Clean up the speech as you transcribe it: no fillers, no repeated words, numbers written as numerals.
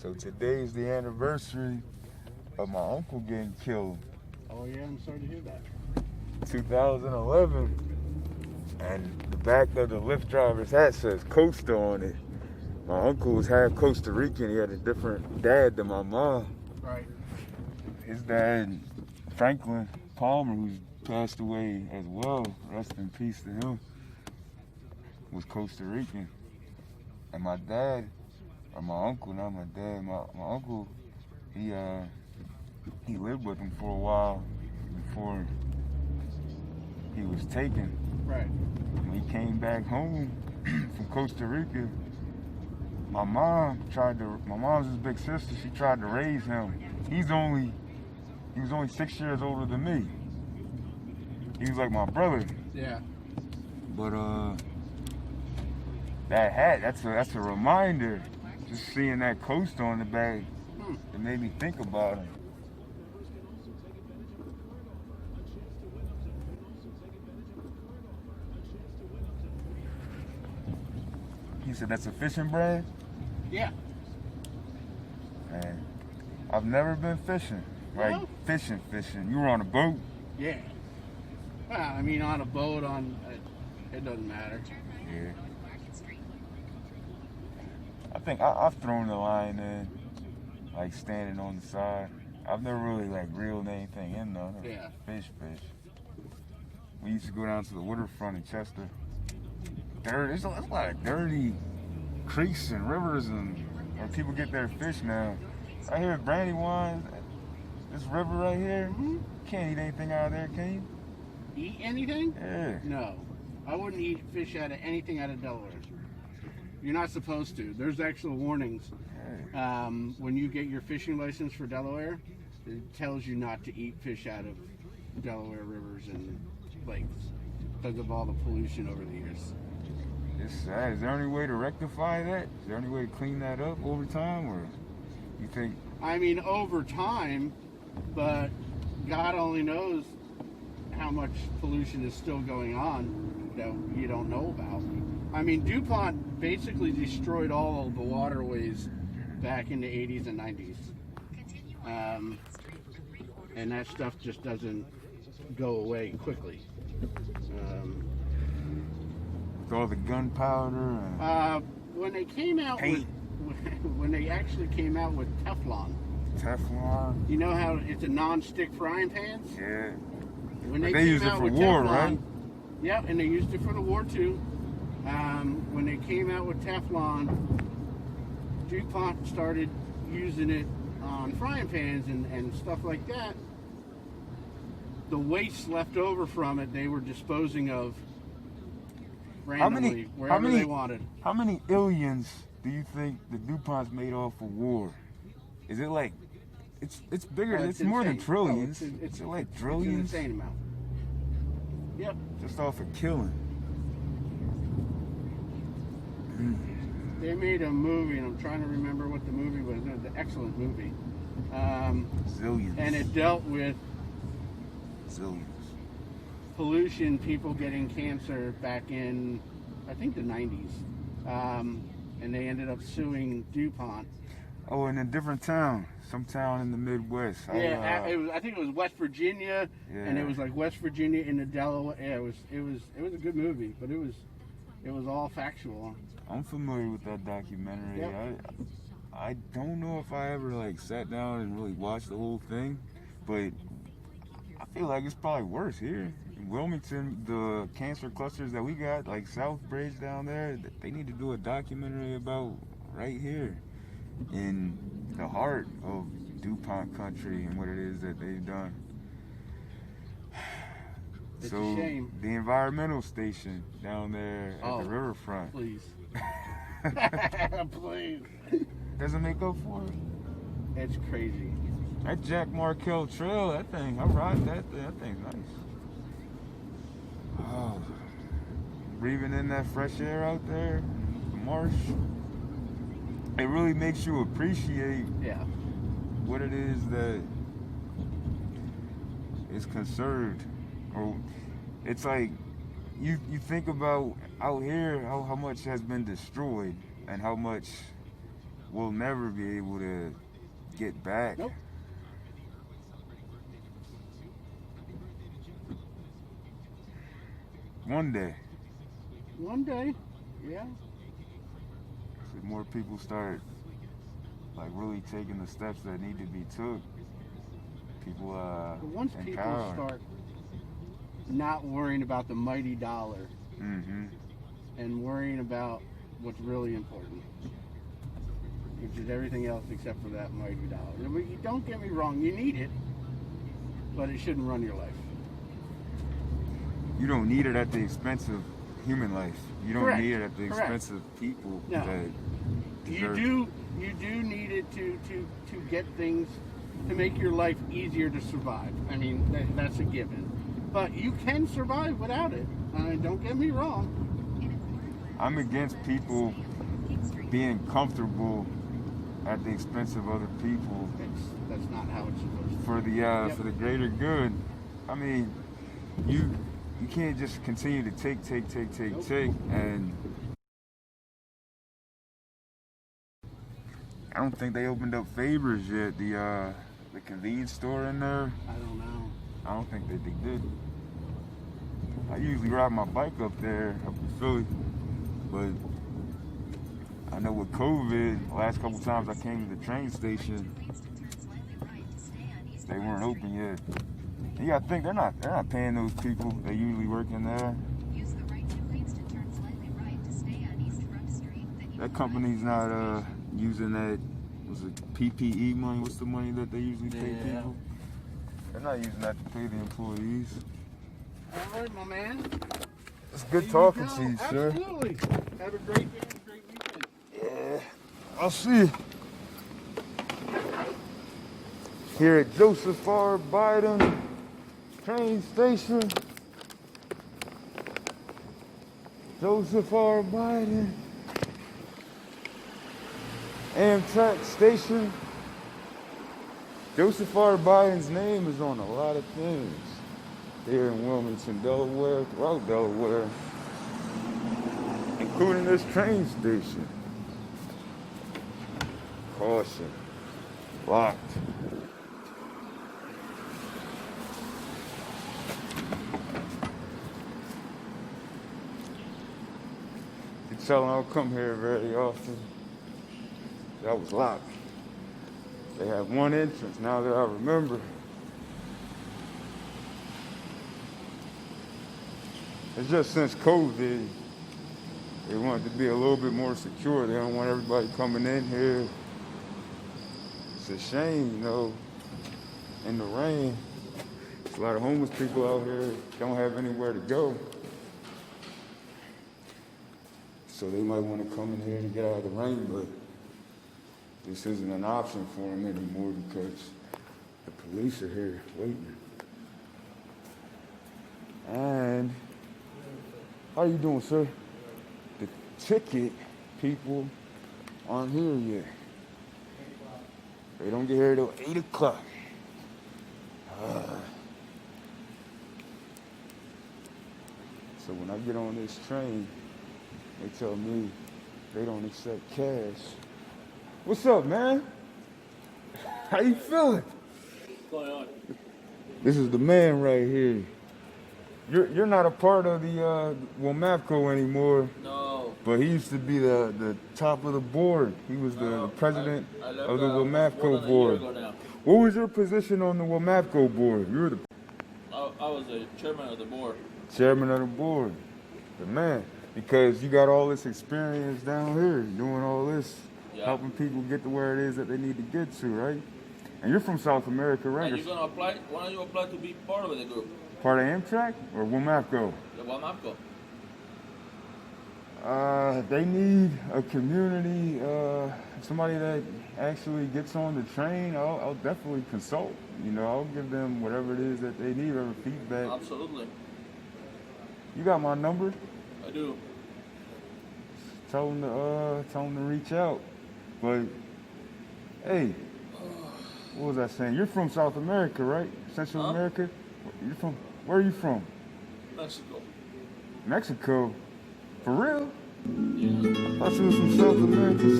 So today's the anniversary of my uncle getting killed. Oh yeah, I'm sorry to hear that. 2011. And the back of the Lyft driver's hat says Costa on it. My uncle was half Costa Rican. He had a different dad than my mom. Right. His dad, Franklin Palmer, who's passed away as well, rest in peace to him, was Costa Rican. And my dad, or my uncle, not my dad, my uncle, he lived with him for a while before he was taken. Right. When he came back home from Costa Rica, my mom's his big sister, she tried to raise him. He was only 6 years older than me. He was like my brother. Yeah. But that hat, that's a reminder. Just seeing that Costa on the back, it made me think about him. He said that's a fishing brand? Yeah. Man, I've never been fishing. Like No? fishing. You were on a boat? Yeah. Well, I mean, on a boat, it doesn't matter. Yeah. I think I've thrown the line in, like standing on the side. I've never really like reeled anything in though. Yeah. Fish. We used to go down to the waterfront in Chester. There's a lot of dirty creeks and rivers and where people get their fish now. Right here at Brandywine, this river right here, can't eat anything out of there, can you? Eat anything? Yeah. No. I wouldn't eat fish out of anything out of Delaware. You're not supposed to. There's actual warnings. Yeah. When you get your fishing license for Delaware, it tells you not to eat fish out of Delaware rivers and lakes because of all the pollution over the years. It's sad. Is there any way to rectify that? Is there any way to clean that up over time, or you think? I mean, over time, but God only knows how much pollution is still going on that you don't know about. I mean, DuPont basically destroyed all of the waterways back in the 80s and 90s. And that stuff just doesn't go away quickly. With all the gunpowder and When they came out paint. when they actually came out with Teflon, Teflon. you know how it's a non-stick frying pans? Yeah. When But they came used it out for with war, Teflon, right? Yeah, and they used it for the war too. When they came out with Teflon, DuPont started using it on frying pans and stuff like that. The waste left over from it, they were disposing of randomly wherever they wanted. How many billions do you think the DuPont's made off of war? Is it like it's bigger? Oh, it's more than insane. trillions. Oh, it's like It's trillions. an insane amount. Yep. Just off of killing. They made a movie, and I'm trying to remember what the movie was. It was an excellent movie. Zillions. And it dealt with Zillions. pollution, people getting cancer back in, I think, the 90s. And they ended up suing DuPont. Oh, in a different town. Some town in the Midwest. Yeah, I think it was West Virginia, and it was like West Virginia into Delaware. Yeah, it was a good movie, but it was all factual. I'm familiar with that documentary. Yep. I don't know if I ever like sat down and really watched the whole thing, but I feel like it's probably worse here. In Wilmington, the cancer clusters that we got, like Southbridge down there, they need to do a documentary about right here in the heart of DuPont country and what it is that they've done. It's So a shame. the environmental station down there at the riverfront. Please. Please. Doesn't make up for it. It's crazy. That Jack Markell Trail, that thing, I ride that thing. That thing's nice. Oh, breathing in that fresh air out there, the marsh. It really makes you appreciate what it is that is conserved. Or it's like you think about out here how much has been destroyed and how much we'll never be able to get back. Nope. One day. One day, yeah. If more people start like really taking the steps that need to be took, people But once people empowered. start not worrying about the mighty dollar Mm-hmm. and worrying about what's really important, which is everything else except for that mighty dollar. I mean, don't get me wrong, you need it, but it shouldn't run your life. You don't need it at the expense of human life. You don't Correct. need it at the Correct. expense of people No. that You deserve. do need it to get things to make your life easier to survive. I mean, that's a given. But you can survive without it. Don't get me wrong. I'm against people being comfortable at the expense of other people That's not how it's supposed to be. for the Yep. for the greater good. I mean, you can't just continue to take, Nope. and I don't think they opened up Favors yet. The convenience store in there. I don't know. I don't think that they did. I usually ride my bike up there, up in Philly, but I know with COVID, the last couple times I came to the train station, they weren't open yet. You gotta think they're not paying those people that usually work in there. That company's not using that, was it PPE money? What's the money that they usually pay Yeah. people? They're not using that to pay the employees. All right, my man. It's good Here talking you go. to you, sir. Absolutely. Have a great day and a great weekend. Yeah, I'll see you. Here at Joseph R. Biden train station. Joseph R. Biden Amtrak station. Joseph R. Biden's name is on a lot of things here in Wilmington, Delaware, throughout Delaware, including this train station. Caution. Locked. You tell them I don't come here very often. That was locked. They have one entrance now that I remember. It's just since COVID, they want it to be a little bit more secure. They don't want everybody coming in here. It's a shame, you know, in the rain. There's a lot of homeless people out here don't have anywhere to go. So they might want to come in here and get out of the rain, but this isn't an option for them anymore because the police are here waiting. And how you doing, sir? The ticket people aren't here yet. They don't get here till 8 o'clock. So when I get on this train, they tell me they don't accept cash. What's up, man? How you feeling? What's going on? This is the man right here. You're not a part of the WMAPCO anymore, No. but he used to be the top of the board. He was the president I left, of the more WMAPCO than a year board. ago now. What was your position on the WMAPCO board? You were the I was the chairman of the board. chairman of the board. The man. Because you got all this experience down here doing all this, Yeah. helping people get to where it is that they need to get to, right? And you're from South America, right? And you're gonna apply? Why don't you apply to be part of the group? Part of Amtrak or WMAPCO? The WAMAPCO. They need a community, somebody that actually gets on the train. I'll definitely consult. You know, I'll give them whatever it is that they need, whatever feedback. Absolutely. You got my number. I do. Tell them to reach out. But hey, what was I saying? You're from South America, right? Central Huh? America. Where are you from? Mexico. Mexico. For real? Yeah. I thought you was from South America.